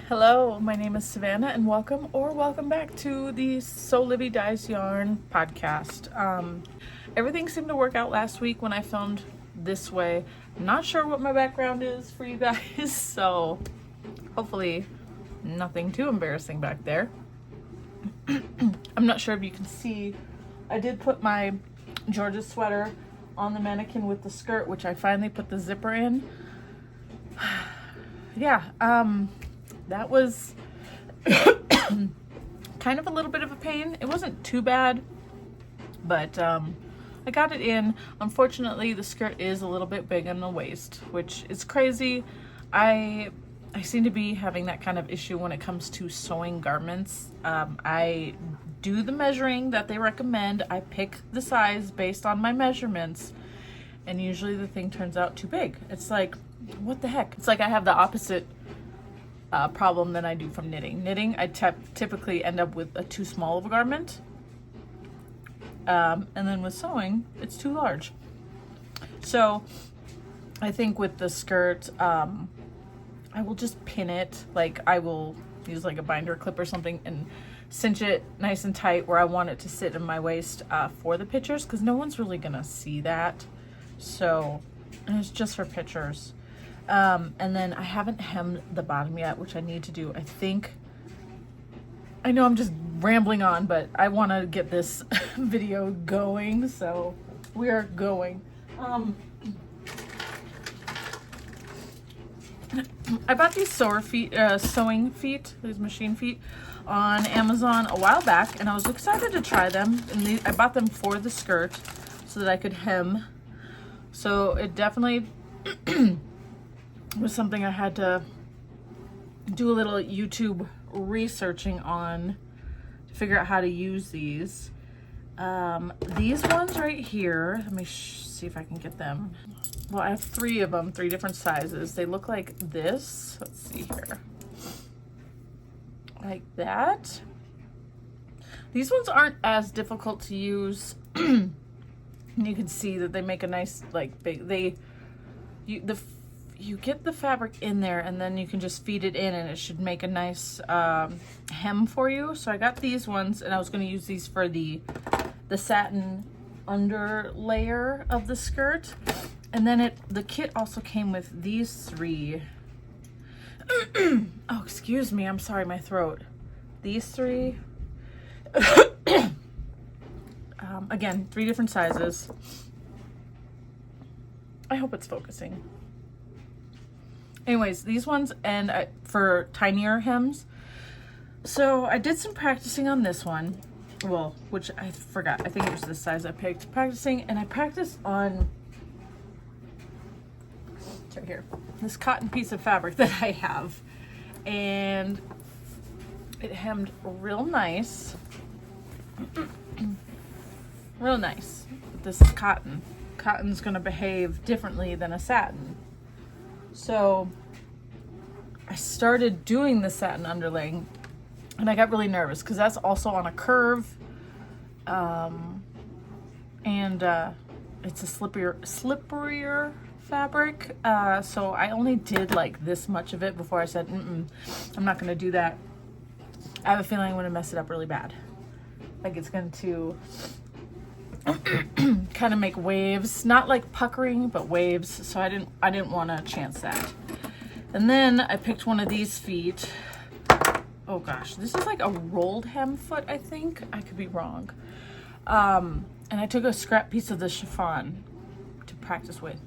Hello, my name is Savannah and welcome back to the Sewlivi Dyes Yarn podcast. Everything seemed to work out last week when I filmed this way. I'm not sure what my background is for you guys, so hopefully nothing too embarrassing back there. I'm not sure if you can see, I did put my Georgia sweater on the mannequin with the skirt, which I finally put the zipper in. Yeah, that was kind of a little bit of a pain. It wasn't too bad, but I got it in. Unfortunately, the skirt is a little bit big on the waist, which is crazy. I seem to be having that kind of issue when it comes to sewing garments. I do the measuring that they recommend. I pick the size based on my measurements, and usually the thing turns out too big. It's like, what the heck? It's like I have the opposite problem than I do from knitting. Knitting, I typically end up with a too small of a garment. And then with sewing, it's too large. So I think with the skirt, I will just pin it. Like I will use like a binder clip or something and cinch it nice and tight where I want it to sit in my waist for the pictures, because no one's really gonna see that. So it's just for pictures. And then I haven't hemmed the bottom yet, which I need to do. I know I'm just rambling on, but I want to get this video going, so we are going. I bought these sewing feet, these machine feet, on Amazon a while back, and I was excited to try them. And I bought them for the skirt so that I could hem. So it definitely was something I had to do a little YouTube researching on to figure out how to use these. These ones right here, let me see if I can get them. Well, I have three of them, three different sizes. They look like this. Let's see here. Like that. These ones aren't as difficult to use. You can see that they make a nice, like, big, you get the fabric in there and then you can just feed it in and it should make a nice hem for you. So I got these ones and I was going to use these for the satin under layer of the skirt. And then the kit also came with these three. Oh, excuse me. I'm sorry, my throat. These three. Again, three different sizes. I hope it's focusing. Anyways, these ones and for tinier hems. So I did some practicing on this one. Well, which I forgot. I think it was this size I picked. Practicing, and I practiced on, it's right here, this cotton piece of fabric that I have. And it hemmed real nice. Real nice. This is cotton. Cotton's gonna behave differently than a satin. So I started doing the satin underlaying and I got really nervous because that's also on a curve. And it's a slipperier fabric. So I only did like this much of it before I said, I'm not gonna do that. I have a feeling I'm gonna mess it up really bad. Like it's going to kind of make waves, not like puckering, but waves. So I didn't want to chance that. And then I picked one of these feet. Oh gosh, this is like a rolled hem foot, I think. I could be wrong. And I took a scrap piece of the chiffon to practice with.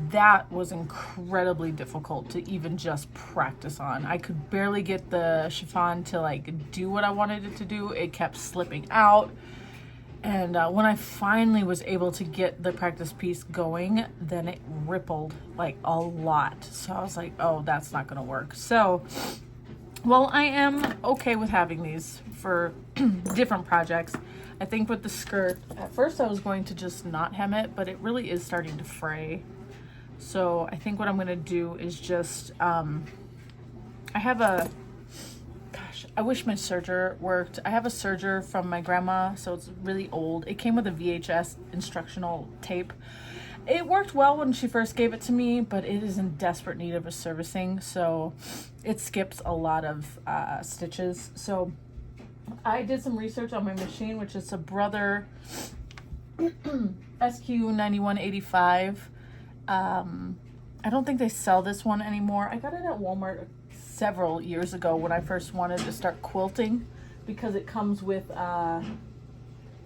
That was incredibly difficult to even just practice on. I could barely get the chiffon to like do what I wanted it to do. It kept slipping out. And when I finally was able to get the practice piece going, then it rippled like a lot. So I was like, oh, that's not gonna work. So, well, I am okay with having these for different projects. I think with the skirt, at first I was going to just not hem it, but it really is starting to fray. So I think what I'm gonna do is just, I have a, I wish my serger worked. I have a serger from my grandma, so it's really old. It came with a VHS instructional tape, It worked well when she first gave it to me, but it is in desperate need of a servicing, so it skips a lot of stitches. So I did some research on my machine, which is a Brother SQ9185. I don't think they sell this one anymore. I got it at Walmart several years ago when I first wanted to start quilting, because it comes with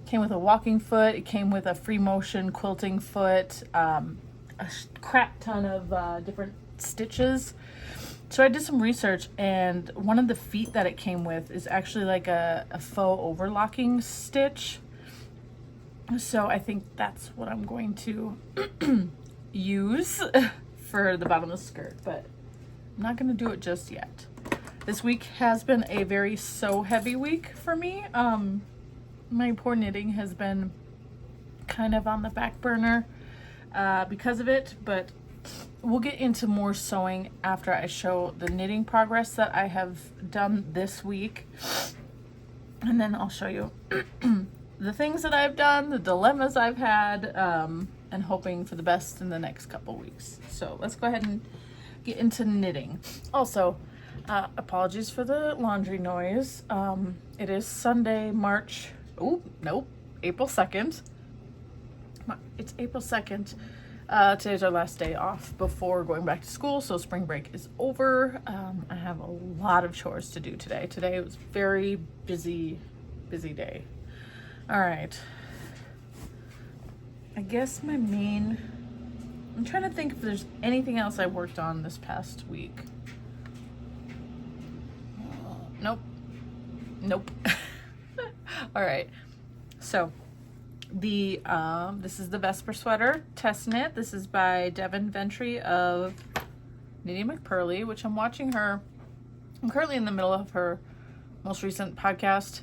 came with a walking foot, it came with a free motion quilting foot, a crap ton of different stitches. So I did some research, and one of the feet that it came with is actually like a faux overlocking stitch. So I think that's what I'm going to use for the bottom of the skirt, but I'm not going to do it just yet. This week has been a very sew heavy week for me. My poor knitting has been kind of on the back burner because of it, but we'll get into more sewing after I show the knitting progress that I have done this week, and then I'll show you the things that I've done, the dilemmas I've had, and hoping for the best in the next couple weeks. So let's go ahead and get into knitting. Also, apologies for the laundry noise. It is Sunday, April 2nd. It's April 2nd. Today's our last day off before going back to school, so spring break is over. I have a lot of chores to do today. Today was a very busy day. All right. I guess I'm trying to think if there's anything else I worked on this past week. Nope. All right, so this is the Vesper sweater test knit. This is by Devin Ventry of Knitting McPurley, which I'm watching her. I'm currently in the middle of her most recent podcast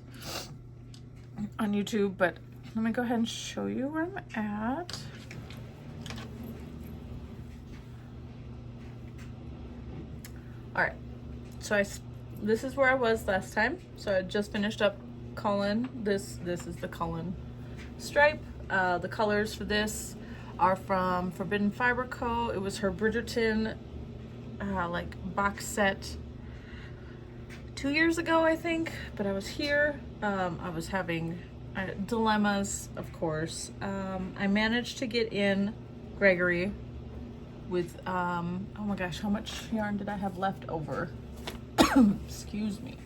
on YouTube, but let me go ahead and show you where I'm at. All right, so this is where I was last time. So I just finished up Cullen. This is the Cullen stripe. The colors for this are from Forbidden Fiber Co. It was her Bridgerton like box set 2 years ago, I think, but I was here. I was having dilemmas, of course. I managed to get in Gregory with oh my gosh, how much yarn did I have left over? Excuse me.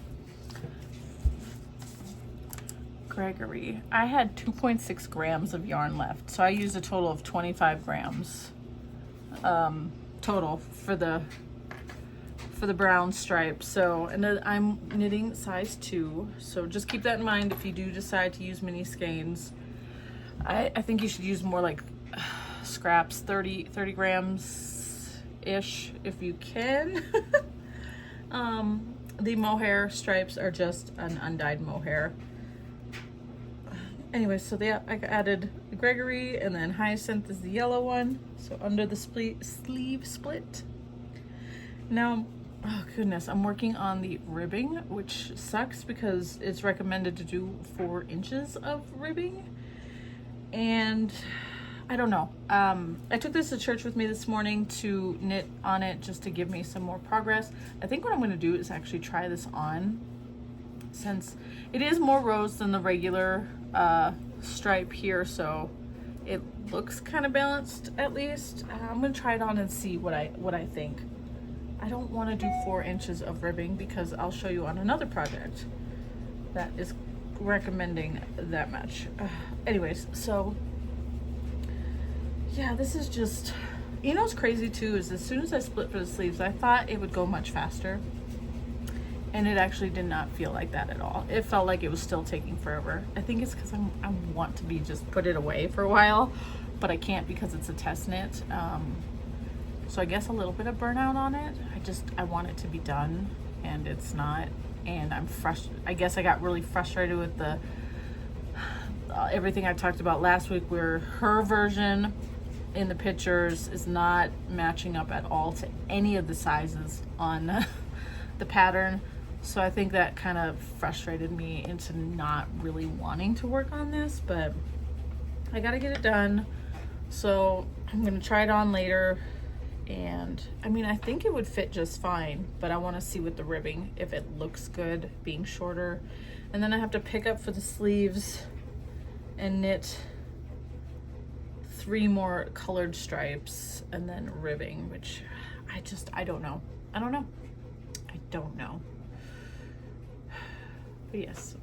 Gregory. I had 2.6 grams of yarn left, so I used a total of 25 grams total for the brown stripe. So, and then I'm knitting size 2, so just keep that in mind if you do decide to use mini skeins. I think you should use more like scraps, 30 grams ish if you can. The mohair stripes are just an undyed mohair. Anyway, so I added Gregory, and then Hyacinth is the yellow one, so under the sleeve split. Now, oh goodness, I'm working on the ribbing, which sucks because it's recommended to do 4 inches of ribbing, and I don't know. I took this to church with me this morning to knit on it just to give me some more progress. I think what I'm going to do is actually try this on, since it is more rose than the regular stripe here, so it looks kind of balanced at least. I'm going to try it on and see what I think. I don't want to do 4 inches of ribbing because I'll show you on another project that is recommending that much. Anyways, so yeah, this is just, you know what's crazy too is as soon as I split for the sleeves, I thought it would go much faster, and it actually did not feel like that at all. It felt like it was still taking forever. I think it's because I want to be just put it away for a while, but I can't because it's a test knit. So I guess a little bit of burnout on it. I want it to be done, and it's not, and I'm frustrated. I guess I got really frustrated with the everything I talked about last week, where her version in the pictures is not matching up at all to any of the sizes on the pattern. So I think that kind of frustrated me into not really wanting to work on this, but I gotta get it done. So I'm gonna try it on later, and I mean, I think it would fit just fine, but I want to see with the ribbing if it looks good being shorter. And then I have to pick up for the sleeves and knit 3 more colored stripes and then ribbing, which I don't know. I don't know. But yes,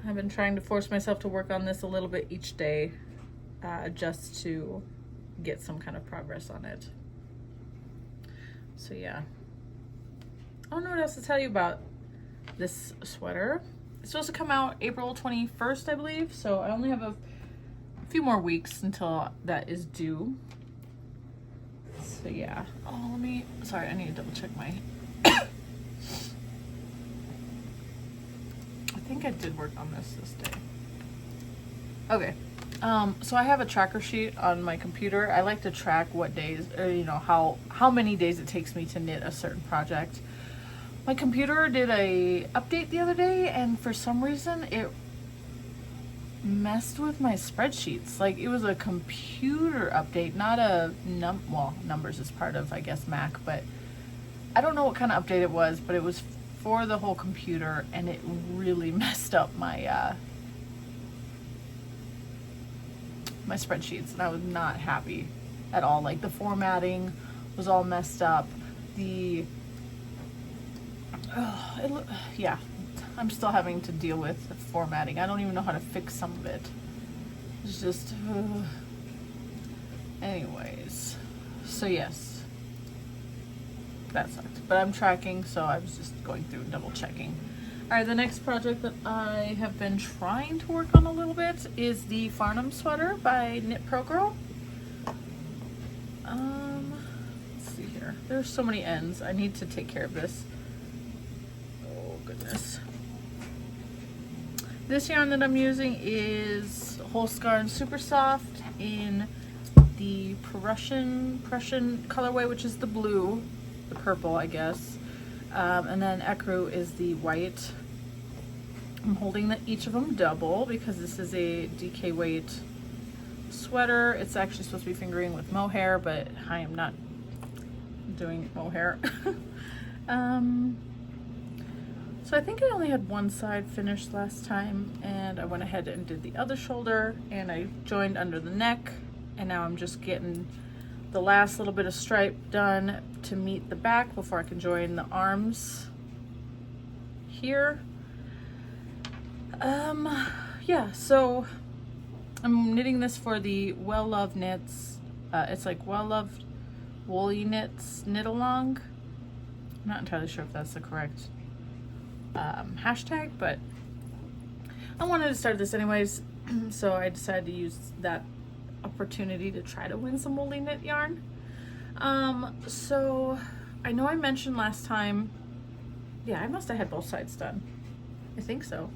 I've been trying to force myself to work on this a little bit each day, just to get some kind of progress on it. So yeah, I don't know what else to tell you about this sweater. It's supposed to come out April 21st, I believe, so I only have a few more weeks until that is due. So yeah. Oh, sorry, I need to double check my I think I did work on this day. Okay. So I have a tracker sheet on my computer. I like to track what days, or you know, how many days it takes me to knit a certain project. My computer did a update the other day, and for some reason it messed with my spreadsheets. Like, it was a computer update, not a numbers is part of, I guess, Mac, but I don't know what kind of update it was, but it was for the whole computer, and it really messed up my my spreadsheets, and I was not happy at all. Like, the was all messed up. Yeah, I'm still having to deal with the formatting. I don't even know how to fix some of it. It's just, anyways. So yes, that sucked. But I'm tracking, so I was just going through and double checking. All right, the next project that I have been trying to work on a little bit is the Farnham sweater by Knit Pro Girl. Let's see here. There's so many ends. I need to take care of this. Oh goodness. This yarn that I'm using is Holskarn Super Soft in the Prussian colorway, which is the blue, the purple, I guess. And then Ecru is the white. I'm holding each of them double because this is a DK weight sweater. It's actually supposed to be fingering with mohair, but I am not doing mohair. So I think I only had one side finished last time, and I went ahead and did the other shoulder, and I joined under the neck, and now I'm just getting the last little bit of stripe done to meet the back before I can join the arms here. Yeah, so I'm knitting this for the Well Loved Knits. It's like Well Loved Woolly Knits Knit Along. I'm not entirely sure if that's the correct hashtag, but I wanted to start this anyways, so I decided to use that opportunity to try to win some woolly knit yarn. So I know I mentioned last time, yeah, I must have had both sides done. I think so.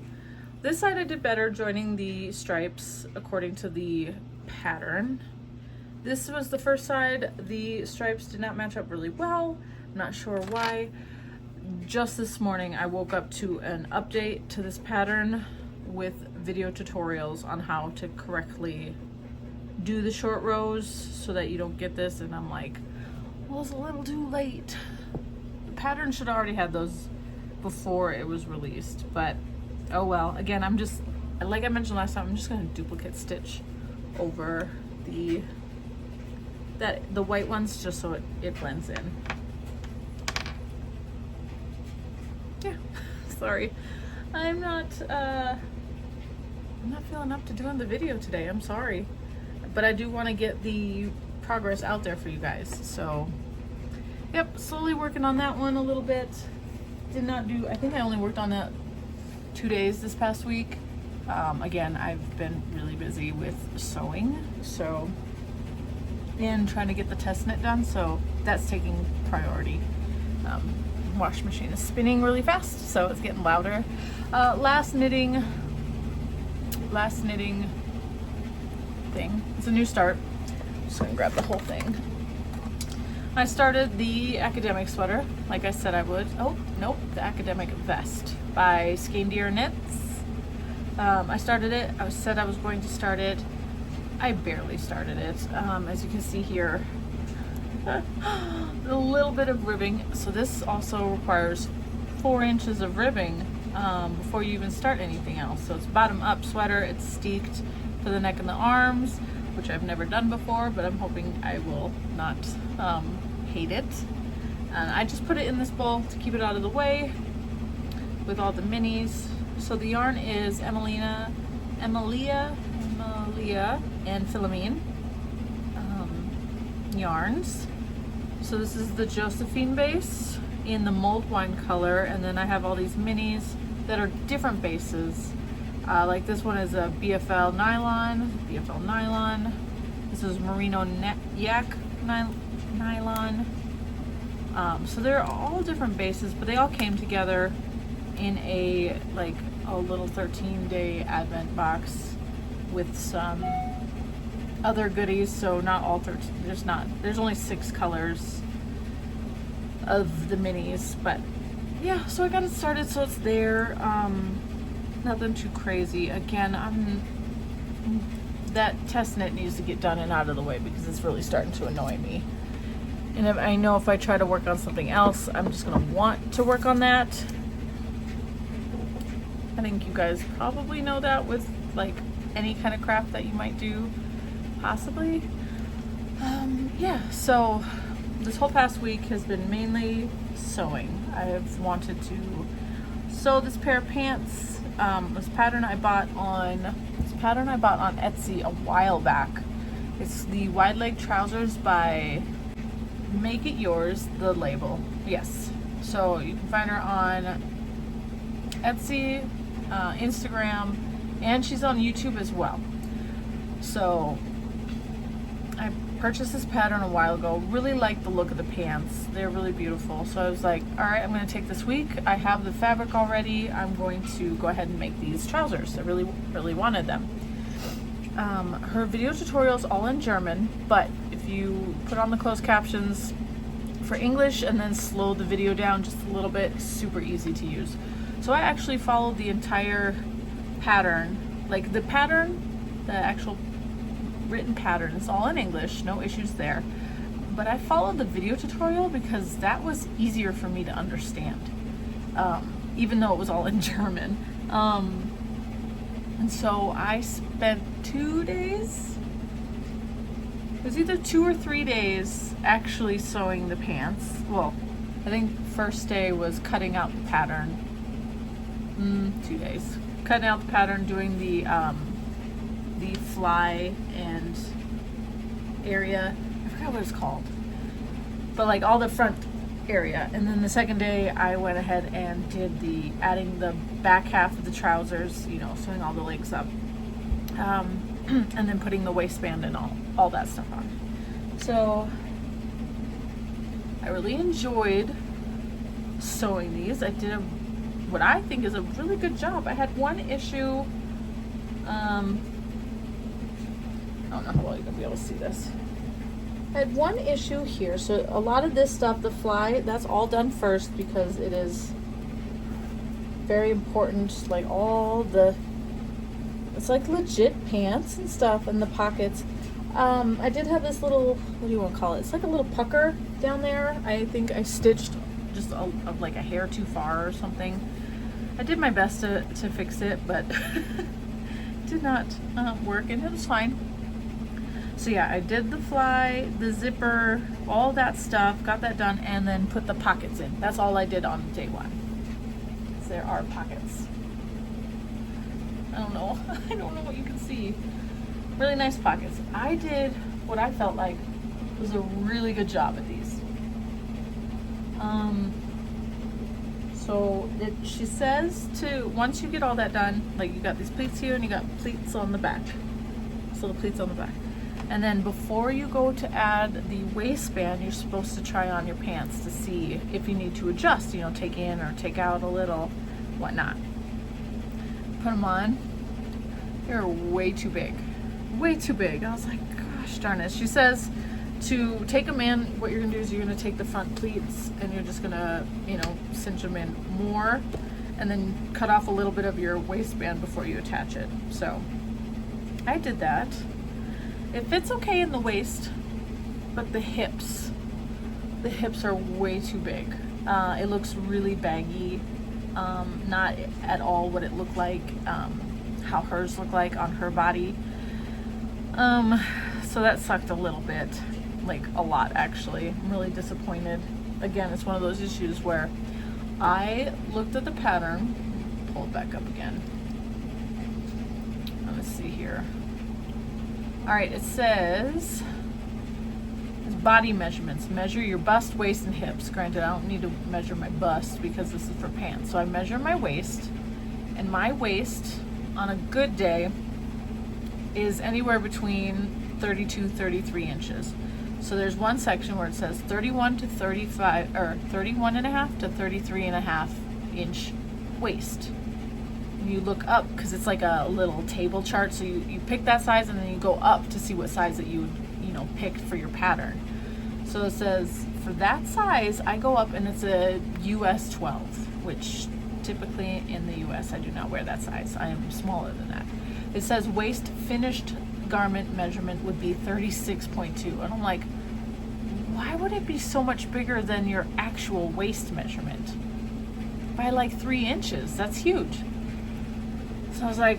This side I did better joining the stripes according to the pattern. This was the first side. The stripes did not match up really well. I'm not sure why. Just this morning I woke up to an update to this pattern with video tutorials on how to correctly do the short rows so that you don't get this, and I'm like, well, it's a little too late. The pattern should have already had those before it was released, but oh well. Again, I'm just, like I mentioned last time, I'm just going to duplicate stitch over the white ones just so it blends in. Yeah, sorry. I'm not feeling up to doing the video today. I'm sorry. But I do want to get the progress out there for you guys. So, yep, slowly working on that one a little bit. Did not do, I think I only worked on that 2 days this past week. Again, I've been really busy with sewing, so, and trying to get the test knit done, so that's taking priority. Wash machine is spinning really fast, so it's getting louder. Last knitting thing. It's a new start. I'm just gonna grab the whole thing. I started the academic sweater, like I said I would. Oh, nope, the academic vest by Skeins Knits. I started it. I said I was going to start it I barely started it. As you can see here, a little bit of ribbing. So this also requires 4 inches of ribbing before you even start anything else. So it's bottom up sweater. It's steeked for the neck and the arms, which I've never done before, but I'm hoping I will not hate it. And I just put it in this bowl to keep it out of the way with all the minis. So the yarn is Emilia and Philomene yarns. So this is the Josephine base in the mulled wine color, and then I have all these minis that are different bases. Like this one is a BFL nylon. This is merino yak nylon. So they're all different bases, but they all came together in a little 13-day advent box with some other goodies. So not all 13, there's only 6 colors of the minis, but yeah, so I got it started, so it's there. Nothing too crazy. Again, that test knit needs to get done and out of the way because it's really starting to annoy me. And I know if I try to work on something else, I'm just gonna want to work on that. I think you guys probably know that with like any kind of craft that you might do, possibly. Yeah, so this whole past week has been mainly sewing. I've wanted to sew this pair of pants. This pattern I bought on Etsy a while back. It's the wide leg trousers by Make It Yours, the label. Yes. So you can find her on Etsy, Instagram, and she's on YouTube as well. So I purchased this pattern a while ago. Really liked the look of the pants. They're really beautiful. So I was like, all right, I'm going to take this week. I have the fabric already. I'm going to go ahead and make these trousers. I really, really wanted them. Her video tutorial is all in German, but if you put on the closed captions for English and then slow the video down just a little bit, super easy to use. So I actually followed the entire pattern, like the actual written pattern. It's all in English, no issues there. But I followed the video tutorial because that was easier for me to understand, even though it was all in German. And so I spent 2 days, it was either 2 or 3 days actually sewing the pants. Well, I think first day was cutting out the pattern. 2 days. Cutting out the pattern, doing the fly and area. I forgot what it's called. But like all the front area. And then the second day I went ahead and did adding the back half of the trousers, sewing all the legs up. And then putting the waistband and all that stuff on. So I really enjoyed sewing these. I did what I think is a really good job. I had one issue. I don't know how well you're gonna be able to see this. I had one issue here. So a lot of this stuff, the fly, that's all done first because it is very important. Like it's like legit pants and stuff, and the pockets. I did have this little, what do you want to call it? It's like a little pucker down there. I think I stitched just like a hair too far or something. I did my best to fix it, but did not work, and it was fine. So yeah, I did the fly, the zipper, all that stuff, got that done, and then put the pockets in. That's all I did on day one. So there are pockets. I don't know what you can see. Really nice pockets. I did what I felt like was a really good job at these. She says once you get all that done, like you got these pleats here and you got pleats on the back. So the pleats on the back. And then before you go to add the waistband, you're supposed to try on your pants to see if you need to adjust, take in or take out a little, whatnot. Put them on. They're way too big. Way too big. I was like, gosh darn it. She says to take them in, what you're gonna do is you're gonna take the front pleats and you're just gonna, cinch them in more and then cut off a little bit of your waistband before you attach it. So I did that. It fits okay in the waist, but the hips are way too big. It looks really baggy, not at all what it looked like, how hers looked like on her body. So that sucked a little bit, like a lot actually. I'm really disappointed. Again, it's one of those issues where I looked at the pattern, pull it back up again. Let's see here. All right, it says body measurements. Measure your bust, waist, and hips. Granted, I don't need to measure my bust because this is for pants. So I measure my waist, and my waist on a good day is anywhere between 32, 33 inches. So there's one section where it says 31 to 35, or 31 and a half to 33 and a half inch waist. And you look up, because it's like a little table chart, so you pick that size and then you go up to see what size that you picked for your pattern. So it says for that size, I go up and it's a US 12, which typically in the US I do not wear that size. I am smaller than that. It says waist finished garment measurement would be 36.2, and I'm like, why would it be so much bigger than your actual waist measurement? By like 3 inches. That's huge. So I was like,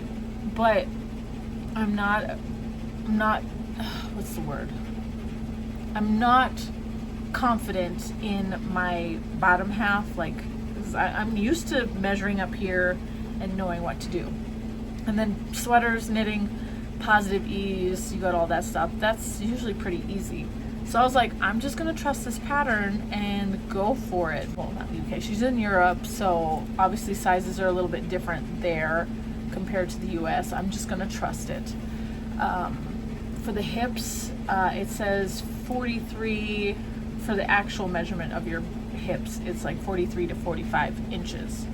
but I'm not what's the word? I'm not confident in my bottom half. Like, I'm used to measuring up here and knowing what to do. And then sweaters, knitting, positive ease, you got all that stuff. That's usually pretty easy. So I was like, I'm just gonna trust this pattern and go for it. Well, not the UK, she's in Europe, so obviously sizes are a little bit different there compared to the US. I'm just gonna trust it. For the hips, it says 43, for the actual measurement of your hips, it's like 43 to 45 inches.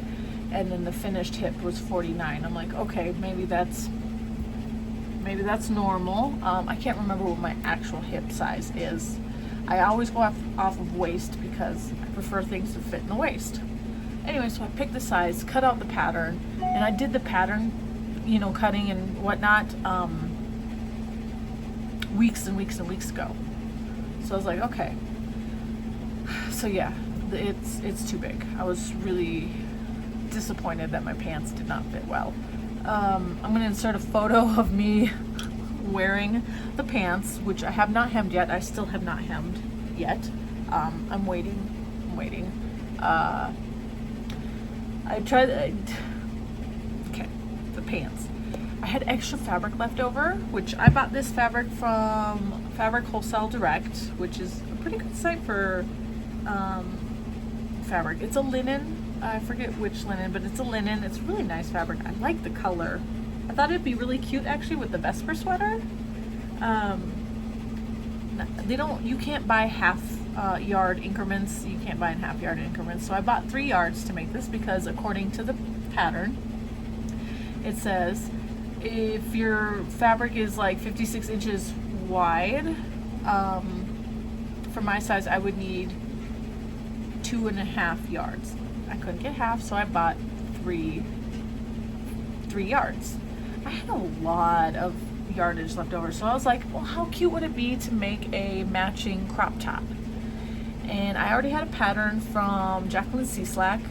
And then the finished hip was 49. I'm like, okay, maybe that's normal. I can't remember what my actual hip size is. I always go off of waist because I prefer things to fit in the waist. Anyway, so I picked the size, cut out the pattern, and I did the pattern, cutting and whatnot, weeks and weeks and weeks ago. So I was like, okay. So yeah, it's too big. I was really disappointed that my pants did not fit well. I'm going to insert a photo of me wearing the pants, which I have not hemmed yet. I still have not hemmed yet. I'm waiting. Okay, the pants. I had extra fabric left over, which I bought this fabric from Fabric Wholesale Direct, which is a pretty good site for fabric. It's a linen. I forget which linen, but it's a linen. It's really nice fabric. I like the color. I thought it'd be really cute actually with the Vesper sweater. You can't buy half yard increments. You can't buy in half yard increments. So I bought 3 yards to make this because according to the pattern, it says if your fabric is like 56 inches wide, for my size, I would need 2.5 yards. I couldn't get half, so I bought 3 yards. I had a lot of yardage left over, so I was like, well, how cute would it be to make a matching crop top? And I already had a pattern from Jacqueline Cieslak.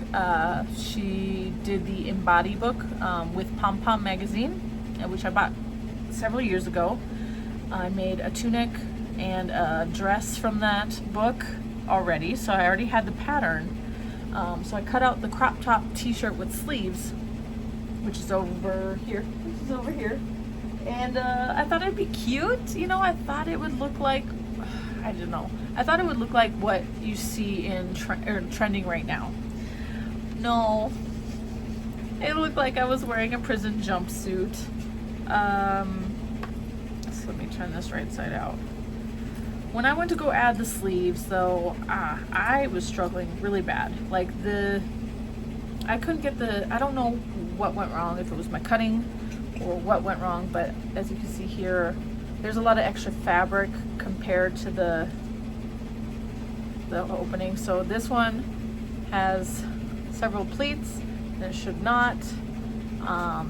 She did the Embody book with Pom Pom magazine, which I bought several years ago. I made a tunic and a dress from that book already, so I already had the pattern. So I cut out the crop top t-shirt with sleeves, which is over here. This is over here. And I thought it'd be cute. I thought it would look like, I don't know. I thought it would look like what you see in trending right now. No. It looked like I was wearing a prison jumpsuit. So let me turn this right side out. When I went to go add the sleeves, though, I was struggling really bad. Like I couldn't get I don't know what went wrong, if it was my cutting or what went wrong, but as you can see here, there's a lot of extra fabric compared to the opening. So this one has several pleats, and it should not.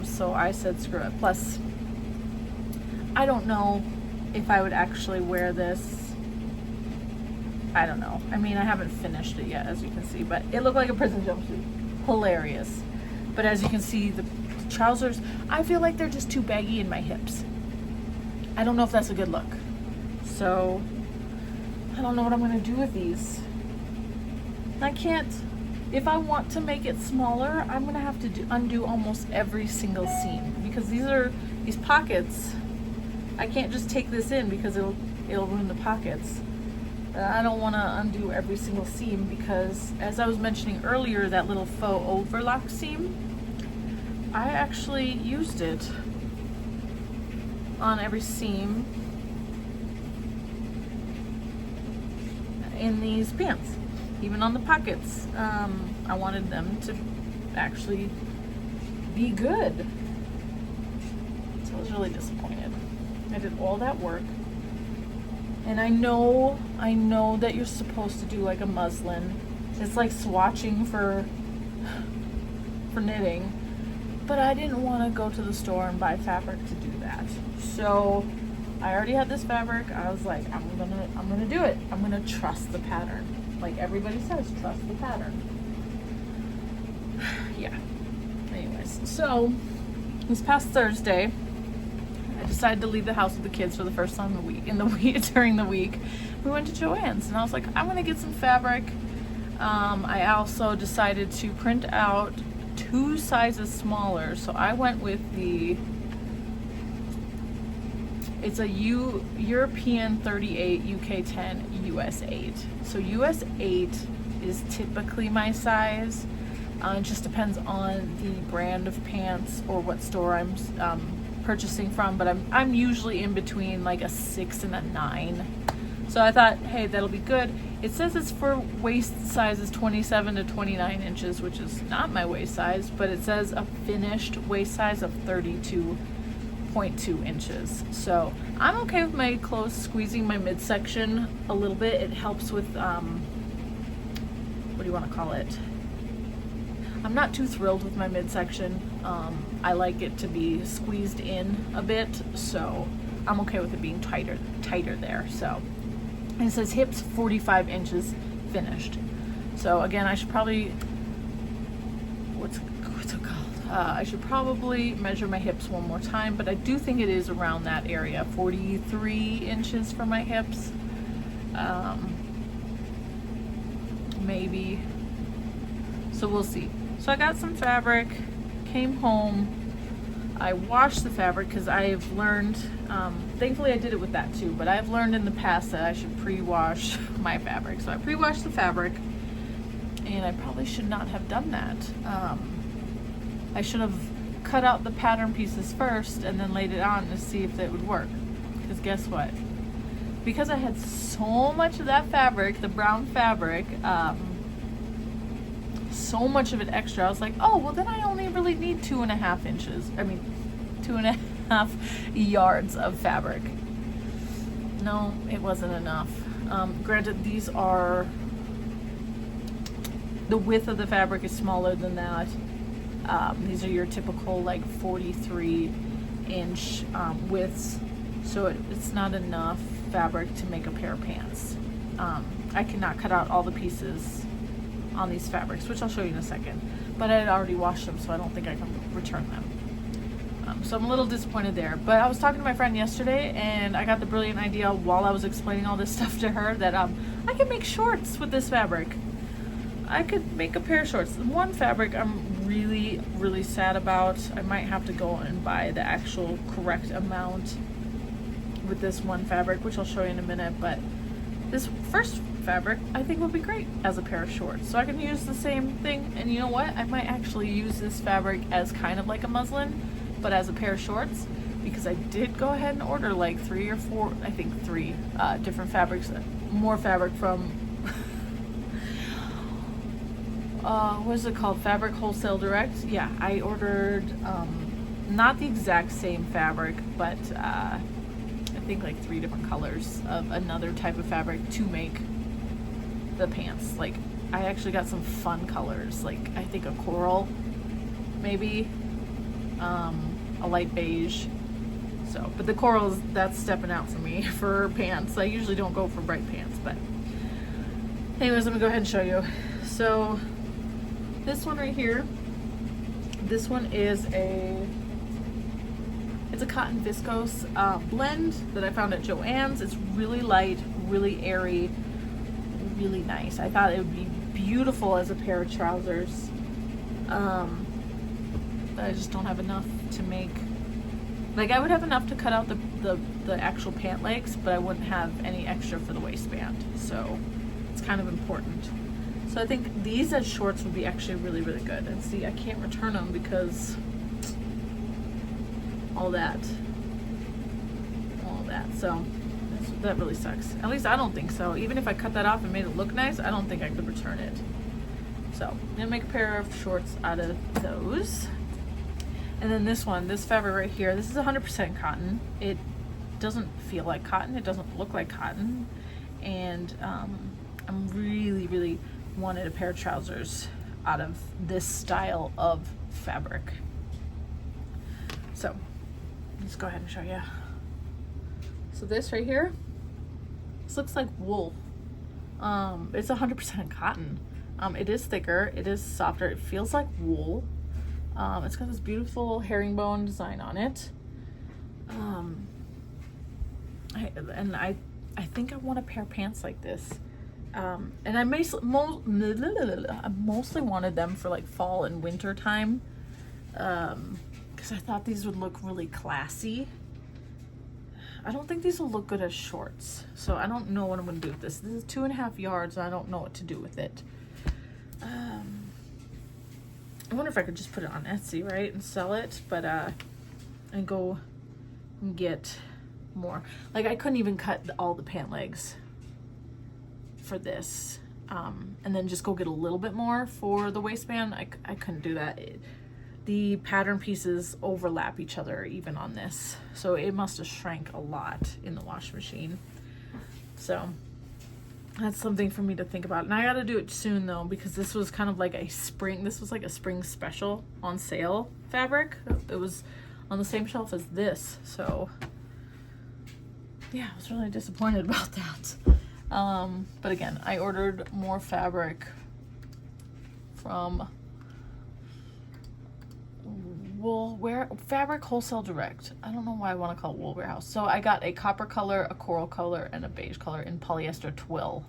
So I said screw it. Plus, I don't know if I would actually wear this. I don't know. I mean, I haven't finished it yet, as you can see, but it looked like a prison jumpsuit. Hilarious. But as you can see, the trousers, I feel like they're just too baggy in my hips. I don't know if that's a good look. So, I don't know what I'm going to do with these. I can't, if I want to make it smaller, I'm going to have to undo almost every single seam, because these pockets, I can't just take this in because it'll ruin the pockets. I don't want to undo every single seam because, as I was mentioning earlier, that little faux overlock seam, I actually used it on every seam in these pants, even on the pockets. I wanted them to actually be good. So I was really disappointed. I did all that work. And I know that you're supposed to do like a muslin. It's like swatching for knitting. But I didn't want to go to the store and buy fabric to do that. So I already had this fabric. I was like, I'm gonna do it. I'm gonna trust the pattern. Like everybody says, trust the pattern. Yeah. Anyways, so this past Thursday, I decided to leave the house with the kids for the first time during the week. We went to Joann's, and I was like, I'm gonna get some fabric. I also decided to print out 2 sizes smaller, so I went with it's a European 38, UK 10, US 8. So US 8 is typically my size. It just depends on the brand of pants or what store I'm purchasing from, but I'm usually in between like a 6 and a 9. So I thought, hey, that'll be good. It says it's for waist sizes 27 to 29 inches, which is not my waist size, but it says a finished waist size of 32.2 inches. So I'm okay with my clothes squeezing my midsection a little bit. It helps with, what do you want to call it? I'm not too thrilled with my midsection. I like it to be squeezed in a bit, so I'm okay with it being tighter there. So, and it says hips 45 inches finished. So again, I should probably, what's it called? I should probably measure my hips one more time, but I do think it is around that area, 43 inches for my hips. Maybe. So we'll see. So I got some fabric, came home, I washed the fabric because I've learned, thankfully I did it with that too, but I've learned in the past that I should pre-wash my fabric. So I pre-washed the fabric, and I probably should not have done that. I should have cut out the pattern pieces first and then laid it on to see if it would work. Because guess what? Because I had so much of that fabric, the brown fabric, so much of it extra, I was like, oh, well then I only really need 2.5 inches. I mean, 2.5 yards of fabric. No, it wasn't enough. Granted, these are, the width of the fabric is smaller than that. These are your typical like 43 inch widths, so it's not enough fabric to make a pair of pants. I cannot cut out all the pieces on these fabrics, which I'll show you in a second, but I had already washed them, so I don't think I can return them. So I'm a little disappointed there, but I was talking to my friend yesterday, and I got the brilliant idea while I was explaining all this stuff to her that I could make shorts with this fabric. I could make a pair of shorts. One fabric I'm really, really sad about. I might have to go and buy the actual correct amount with this one fabric, which I'll show you in a minute, but this first fabric I think would be great as a pair of shorts. So I can use the same thing, and you know what? I might actually use this fabric as kind of like a muslin, but as a pair of shorts, because I did go ahead and order like 3 or 4, I think 3 different fabrics, more fabric from what is it called? Fabric Wholesale Direct. Yeah, I ordered not the exact same fabric, but I think like 3 different colors of another type of fabric to make the pants. Like, I actually got some fun colors, like I think a coral, maybe, a light beige. So, but the corals, that's stepping out for me for pants. I usually don't go for bright pants, but anyways, let me go ahead and show you. So this one right here, this one is it's a cotton viscose blend that I found at Joann's. It's really light, really airy, really nice. I thought it would be beautiful as a pair of trousers. But I just don't have enough to make, like I would have enough to cut out the actual pant legs, but I wouldn't have any extra for the waistband. So it's kind of important. So I think these as shorts would be actually really, really good. And see, I can't return them because all that. So that really sucks. At least I don't think so. Even if I cut that off and made it look nice, I don't think I could return it. So I'm gonna make a pair of shorts out of those. And then this one, this fabric right here, this is 100% cotton. It doesn't feel like cotton. It doesn't look like cotton. And I'm really, really wanted a pair of trousers out of this style of fabric. So let's go ahead and show you. So this right here, this looks like wool. It's 100% cotton. It is thicker, it is softer, it feels like wool. It's got this beautiful herringbone design on it. I think I want a pair of pants like this. And I mostly wanted them for like fall and winter time, because I thought these would look really classy. I don't think these will look good as shorts, so I don't know what I'm gonna do with this. This is 2.5 yards, and I don't know what to do with it. I wonder if I could just put it on Etsy, right, and sell it, but and go and get more. Like I couldn't even cut all the pant legs for this, and then just go get a little bit more for the waistband. I couldn't do that. The pattern pieces overlap each other even on this, so it must have shrank a lot in the wash machine. So that's something for me to think about, and I got to do it soon though, because this was kind of like a spring, this was like a spring special on sale fabric. It was on the same shelf as this, so yeah, I was really disappointed about that. But again, I ordered more fabric from Fabric Wholesale Direct. I don't know why I want to call it Wool Warehouse. So I got a copper color, a coral color, and a beige color in polyester twill,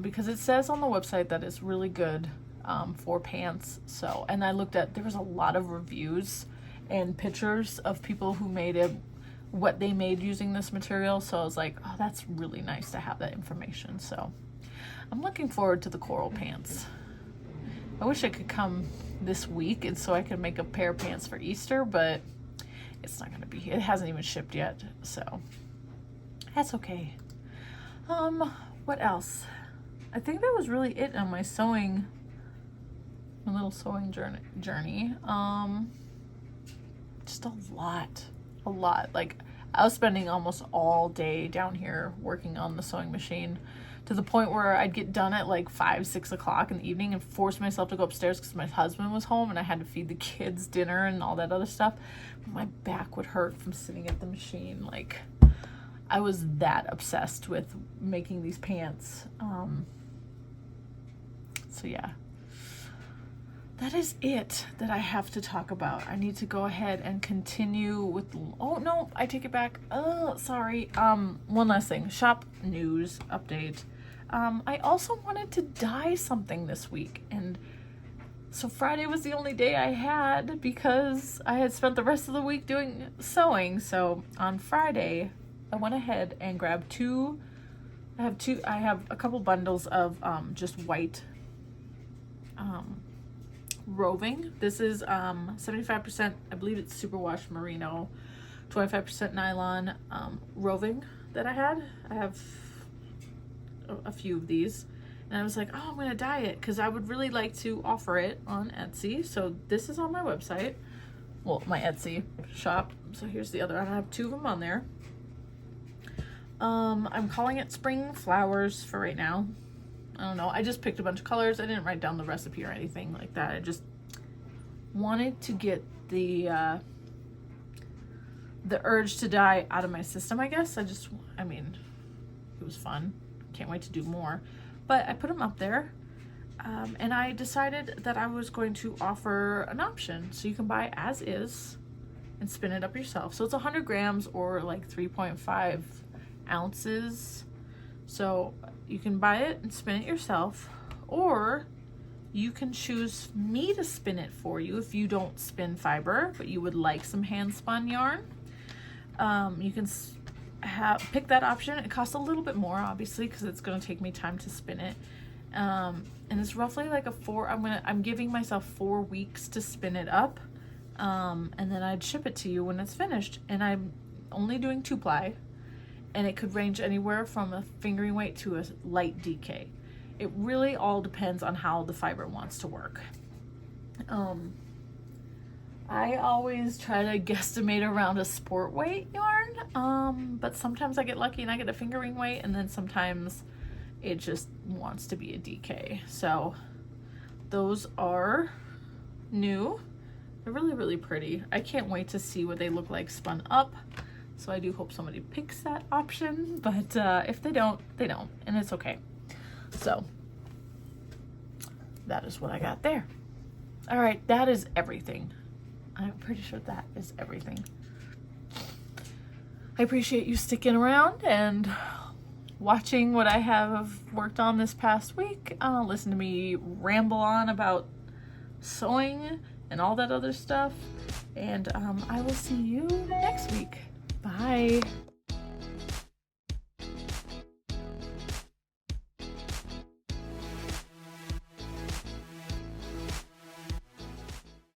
because it says on the website that it's really good for pants. So, and I looked at, there was a lot of reviews and pictures of people who made it, what they made using this material. So I was like, oh, that's really nice to have that information. So I'm looking forward to the coral pants. I wish it could come this week and so I could make a pair of pants for Easter, but it's not gonna be, it hasn't even shipped yet, so that's okay. What else? I think that was really it on my sewing, my little sewing journey. Just a lot. Like I was spending almost all day down here working on the sewing machine, to the point where I'd get done at like 5-6 o'clock in the evening and force myself to go upstairs because my husband was home and I had to feed the kids dinner and all that other stuff. My back would hurt from sitting at the machine. Like I was that obsessed with making these pants. So yeah, that is it that I have to talk about. I need to go ahead and continue with, oh no, I take it back. Oh, sorry. One last thing, shop news update. I also wanted to dye something this week, and so Friday was the only day I had because I had spent the rest of the week doing sewing. So on Friday, I went ahead and grabbed I have a couple bundles of just white roving. This is 75%, I believe it's superwash merino, 25% nylon roving that I had. I have a few of these, and I was like, oh, I'm gonna dye it because I would really like to offer it on Etsy. So this is on my website, well, my Etsy shop. So here's the other one. I have 2 of them on there. I'm calling it Spring Flowers for right now. I don't know, I just picked a bunch of colors. I didn't write down the recipe or anything like that. I just wanted to get the the urge to dye out of my system, I guess. I mean, it was fun. Can't wait to do more. But I put them up there, and I decided that I was going to offer an option. So you can buy as is and spin it up yourself. So it's 100 grams or like 3.5 ounces. So you can buy it and spin it yourself, or you can choose me to spin it for you if you don't spin fiber, but you would like some hand spun yarn. You can pick that option. It costs a little bit more, obviously, because it's going to take me time to spin it. And it's roughly like I'm giving myself 4 weeks to spin it up. And then I'd ship it to you when it's finished. And I'm only doing 2-ply, and it could range anywhere from a fingering weight to a light DK. It really all depends on how the fiber wants to work. I always try to guesstimate around a sport weight yarn, but sometimes I get lucky and I get a fingering weight, and then sometimes it just wants to be a DK. So those are new. They're really, really pretty. I can't wait to see what they look like spun up. So I do hope somebody picks that option, but if they don't, they don't, and it's okay. So that is what I got there. All right, that is everything. I'm pretty sure that is everything. I appreciate you sticking around and watching what I have worked on this past week. Listen to me ramble on about sewing and all that other stuff. And I will see you next week. Bye.